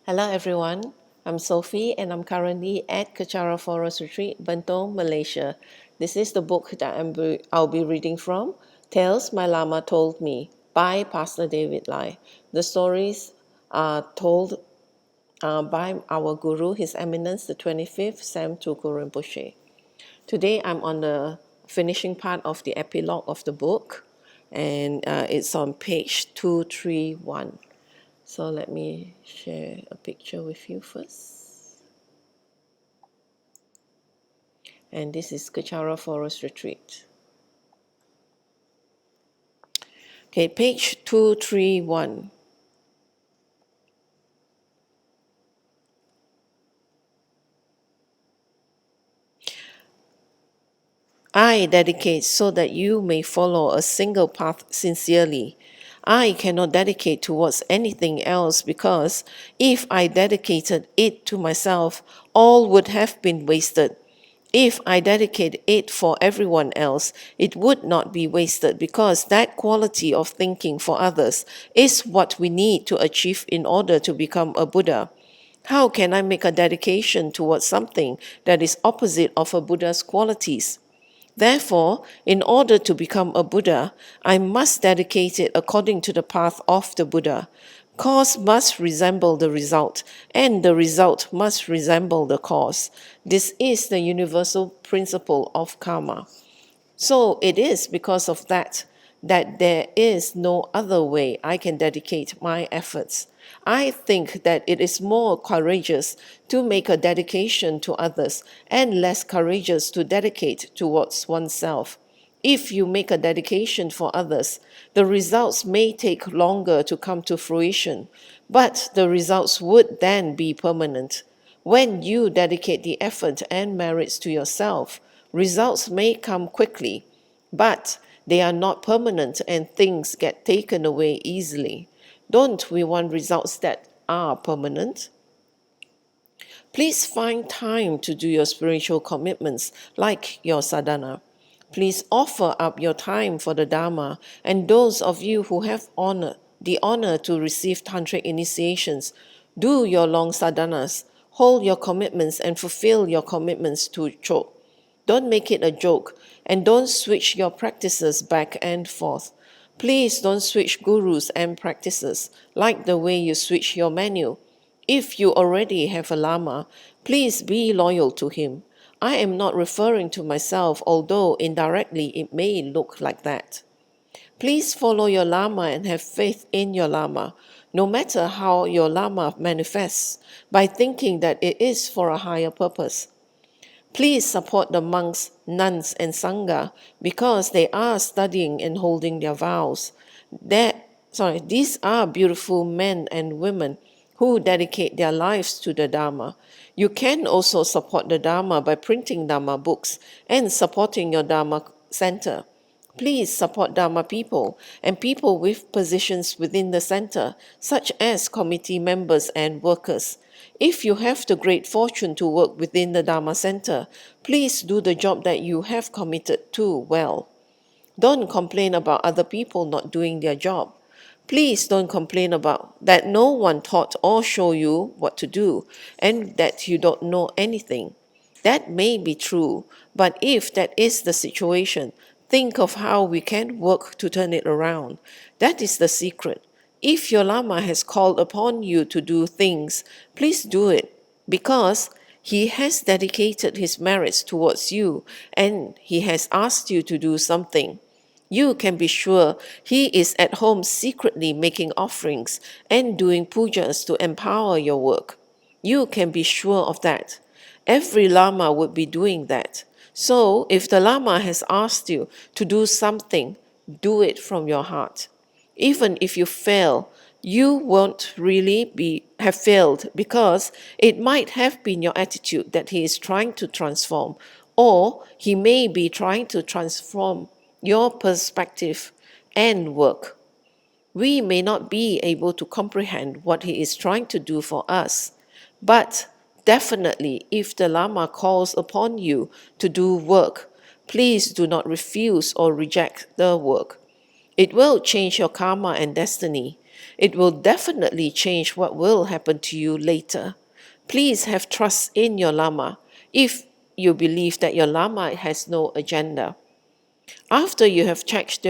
Hello everyone, I'm Sophie and I'm currently at Kechara Forest Retreat, Bentong, Malaysia. This is the book that I'll be reading from, Tales My Lama Told Me by Pastor David Lai. The stories are told by our Guru, His Eminence, the 25th Sam Tuku Rinpoche. Today I'm on the finishing part of the epilogue of the book and it's on page 231. So let me share a picture with you first. And this is Kechara Forest Retreat. Okay, page 231. I dedicate so that you may follow a single path sincerely. I cannot dedicate towards anything else because if I dedicated it to myself, all would have been wasted. If I dedicate it for everyone else, it would not be wasted because that quality of thinking for others is what we need to achieve in order to become a Buddha. How can I make a dedication towards something that is opposite of a Buddha's qualities? Therefore, in order to become a Buddha, I must dedicate it according to the path of the Buddha. Cause must resemble the result, and the result must resemble the cause. This is the universal principle of karma. So it is because of that there is no other way I can dedicate my efforts. I think that it is more courageous to make a dedication to others and less courageous to dedicate towards oneself. If you make a dedication for others, the results may take longer to come to fruition, but the results would then be permanent. When you dedicate the effort and merits to yourself, results may come quickly, but they are not permanent and things get taken away easily. Don't we want results that are permanent? Please find time to do your spiritual commitments like your sadhana. Please offer up your time for the Dharma, and those of you who have the honor to receive tantric initiations, do your long sadhanas, hold your commitments and fulfill your commitments to Chok. Don't make it a joke, and don't switch your practices back and forth. Please don't switch gurus and practices like the way you switch your menu. If you already have a Lama, please be loyal to him. I am not referring to myself, although indirectly it may look like that. Please follow your Lama and have faith in your Lama, no matter how your Lama manifests, by thinking that it is for a higher purpose. Please support the monks, nuns, and Sangha because they are studying and holding their vows. These are beautiful men and women who dedicate their lives to the Dharma. You can also support the Dharma by printing Dharma books and supporting your Dharma center. Please support Dharma people and people with positions within the center, such as committee members and workers. If you have the great fortune to work within the Dharma center, please do the job that you have committed to well. Don't complain about other people not doing their job. Please don't complain about that no one taught or showed you what to do and that you don't know anything. That may be true, but if that is the situation, think of how we can work to turn it around. That is the secret. If your Lama has called upon you to do things, please do it because he has dedicated his merits towards you and he has asked you to do something. You can be sure he is at home secretly making offerings and doing pujas to empower your work. You can be sure of that. Every Lama would be doing that. So if the Lama has asked you to do something, do it from your heart. Even if you fail, you won't really have failed because it might have been your attitude that he is trying to transform, or he may be trying to transform your perspective and work. We may not be able to comprehend what he is trying to do for us, but definitely if the Lama calls upon you to do work, please do not refuse or reject the work. It will change your karma and destiny. It will definitely change what will happen to you later. Please have trust in your Lama if you believe that your Lama has no agenda. After you have checked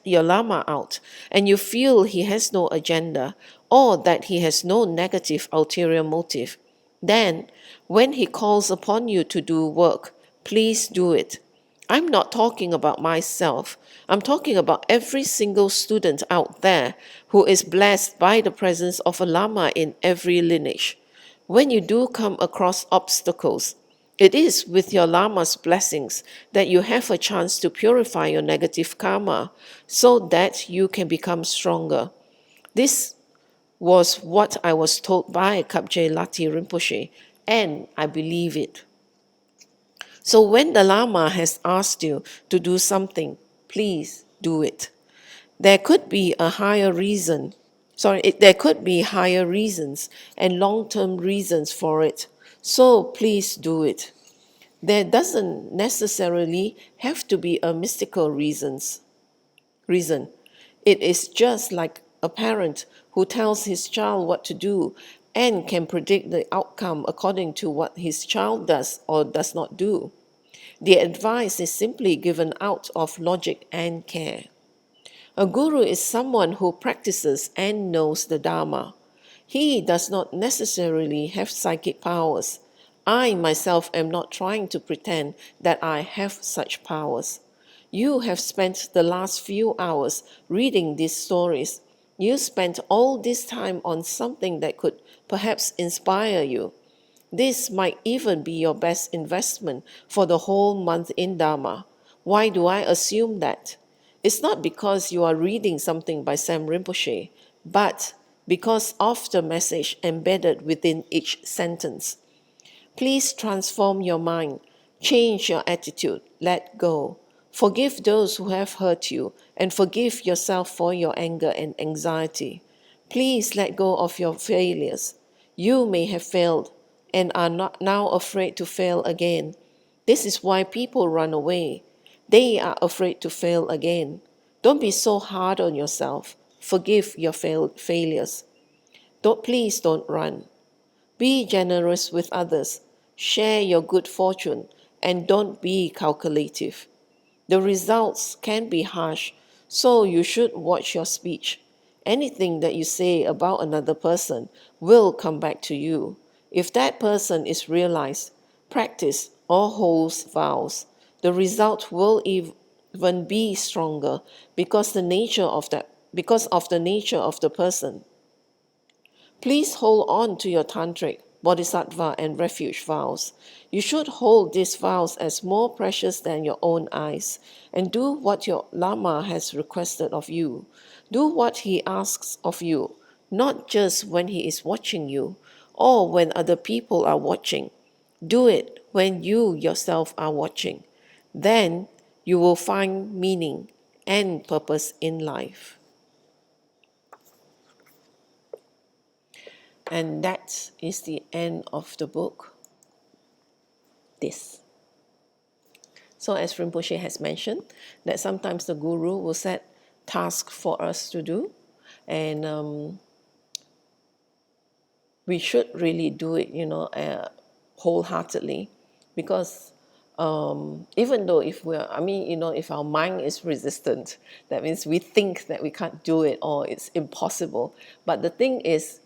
your Lama out and you feel he has no agenda or that he has no negative ulterior motive, then when he calls upon you to do work, please do it. I'm not talking about myself. I'm talking about every single student out there who is blessed by the presence of a Lama in every lineage. When you do come across obstacles, it is with your Lama's blessings that you have a chance to purify your negative karma so that you can become stronger. This was what I was told by Kapje Lati Rinpoche, and I believe it. So when the Lama has asked you to do something, please do it. There could be a higher reason. There could be higher reasons and long-term reasons for it. So please do it. There doesn't necessarily have to be a mystical reason. It is just like a parent who tells his child what to do and can predict the outcome according to what his child does or does not do. The advice is simply given out of logic and care. A guru is someone who practices and knows the Dharma. He does not necessarily have psychic powers. I myself am not trying to pretend that I have such powers. You have spent the last few hours reading these stories. You spent all this time on something that could perhaps inspire you. This might even be your best investment for the whole month in Dharma. Why do I assume that? It's not because you are reading something by Sam Rinpoche, but because of the message embedded within each sentence. Please transform your mind, change your attitude, let go. Forgive those who have hurt you, and forgive yourself for your anger and anxiety. Please let go of your failures. You may have failed and are not now afraid to fail again. This is why people run away. They are afraid to fail again. Don't be so hard on yourself. Forgive your failures. Please don't run. Be generous with others. Share your good fortune and don't be calculative. The results can be harsh, so you should watch your speech. Anything that you say about another person will come back to you. If that person is realized, practiced, or holds vows, the result will even be stronger because because of the nature of the person. Please hold on to your tantric, bodhisattva, and refuge vows. You should hold these vows as more precious than your own eyes, and do what your Lama has requested of you. Do what he asks of you, not just when he is watching you or when other people are watching. Do it when you yourself are watching. Then you will find meaning and purpose in life. And that is the end of the book. This. So as Rinpoche has mentioned, that sometimes the guru will set tasks for us to do, and we should really do it, wholeheartedly, because even though if our mind is resistant, that means we think that we can't do it or it's impossible. But the thing is,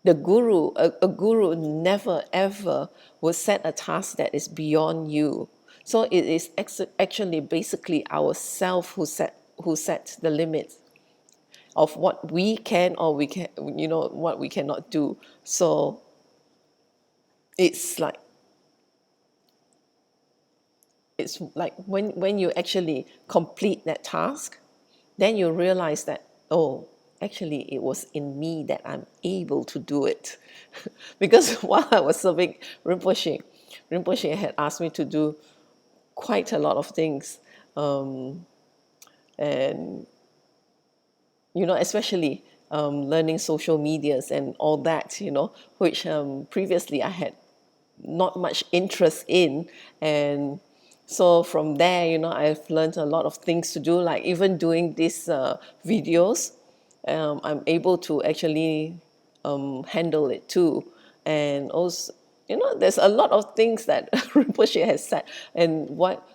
a guru never ever will set a task that is beyond you. So it is actually basically ourself who set the limits of what we can or what we cannot do. So it's like when you actually complete that task, then you realize that, oh, actually it was in me that I'm able to do it. Because while I was serving Rinpoche had asked me to do quite a lot of things, and especially learning social medias and all that, which previously I had not much interest in. And so from there, I've learned a lot of things to do, like even doing these videos. I'm able to actually handle it too. And also, there's a lot of things that Rinpoche has said. And what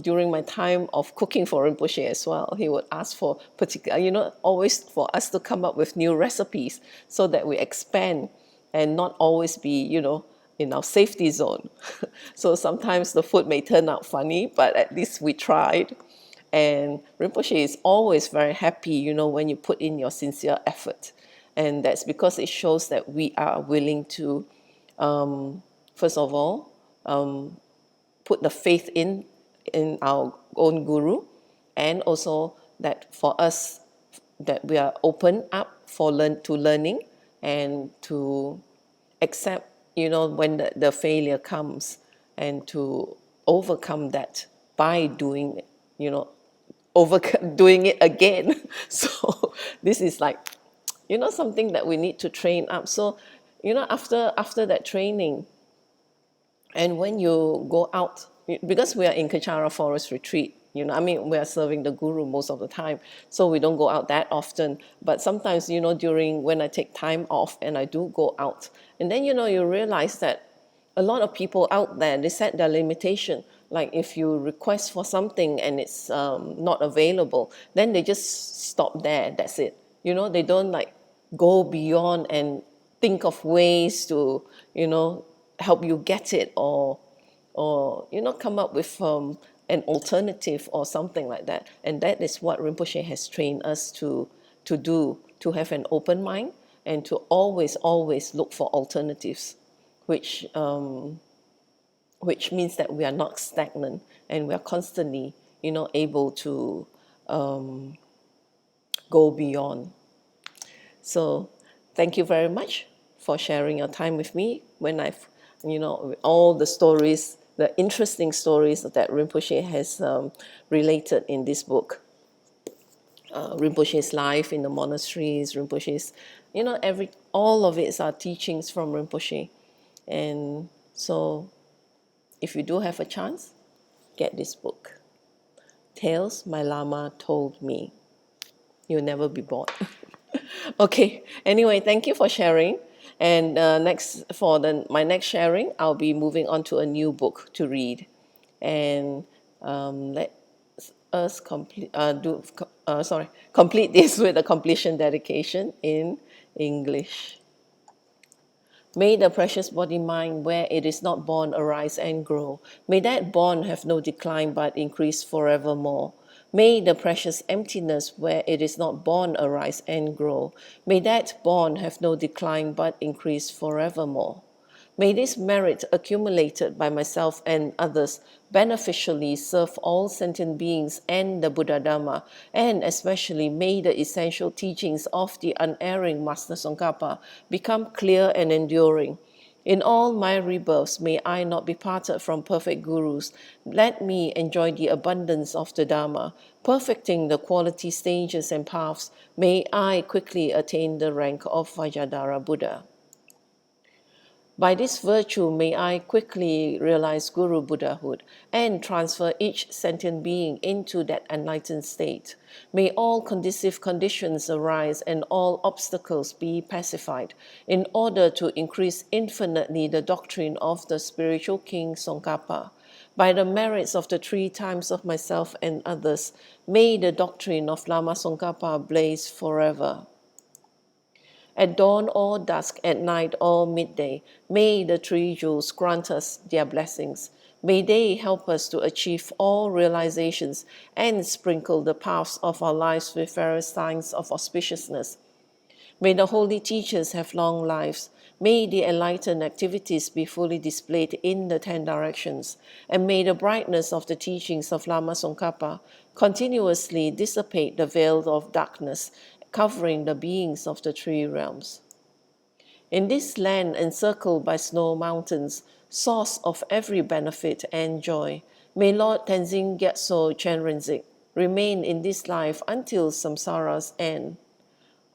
during my time of cooking for Rinpoche as well, he would ask for particular, always for us to come up with new recipes so that we expand and not always be, in our safety zone. So sometimes the food may turn out funny, but at least we tried. And Rinpoche is always very happy, when you put in your sincere effort. And that's because it shows that we are willing to, first of all, put the faith in our own guru, and also that for us, that we are open up for learning and to accept, when the failure comes, and to overcome that by doing, doing it again. So this is like, something that we need to train up. So, after that training, and when you go out, because we are in Kachara Forest Retreat, we are serving the guru most of the time, so we don't go out that often. But sometimes, during when I take time off and I do go out, and then, you realize that a lot of people out there, they set their limitation. Like if you request for something and it's not available, then they just stop there. That's it. They don't like go beyond and think of ways to, help you get it, or come up with an alternative or something like that. And that is what Rinpoche has trained us to do, to have an open mind and to always look for alternatives, which means that we are not stagnant and we are constantly, able to go beyond. So thank you very much for sharing your time with me when I've, all the stories, the interesting stories that Rinpoche has related in this book. Rinpoche's life in the monasteries, Rinpoche's, all of it are teachings from Rinpoche. And so if you do have a chance, get this book. Tales My Lama Told Me. You'll never be bored. Okay, anyway, thank you for sharing. And my next sharing, I'll be moving on to a new book to read. And let us complete this with a completion dedication in English. May the precious body mind where it is not born arise and grow. May that bond have no decline but increase forevermore. May the precious emptiness where it is not born arise and grow. May that bond have no decline but increase forevermore. May this merit accumulated by myself and others beneficially serve all sentient beings and the Buddha Dhamma, and especially may the essential teachings of the unerring Master Tsongkhapa become clear and enduring. In all my rebirths, may I not be parted from perfect gurus. Let me enjoy the abundance of the Dhamma, perfecting the quality stages and paths. May I quickly attain the rank of Vajradhara Buddha. By this virtue, may I quickly realize Guru Buddhahood and transfer each sentient being into that enlightened state. May all conducive conditions arise and all obstacles be pacified in order to increase infinitely the doctrine of the spiritual king Tsongkhapa. By the merits of the 3 times of myself and others, may the doctrine of Lama Tsongkhapa blaze forever. At dawn or dusk, at night or midday, may the 3 jewels grant us their blessings. May they help us to achieve all realizations and sprinkle the paths of our lives with various signs of auspiciousness. May the holy teachers have long lives. May the enlightened activities be fully displayed in the 10 directions. And may the brightness of the teachings of Lama Tsongkhapa continuously dissipate the veil of darkness covering the beings of the 3 realms. In this land encircled by snow mountains, source of every benefit and joy, may Lord Tenzin Gyatso Chenrezig remain in this life until samsara's end.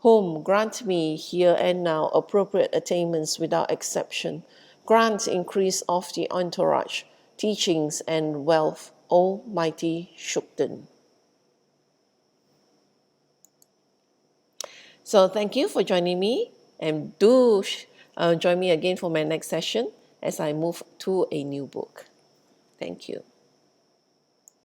Whom grant me here and now appropriate attainments without exception. Grant increase of the entourage, teachings and wealth, O mighty Shukden. So thank you for joining me, and do join me again for my next session as I move to a new book. Thank you.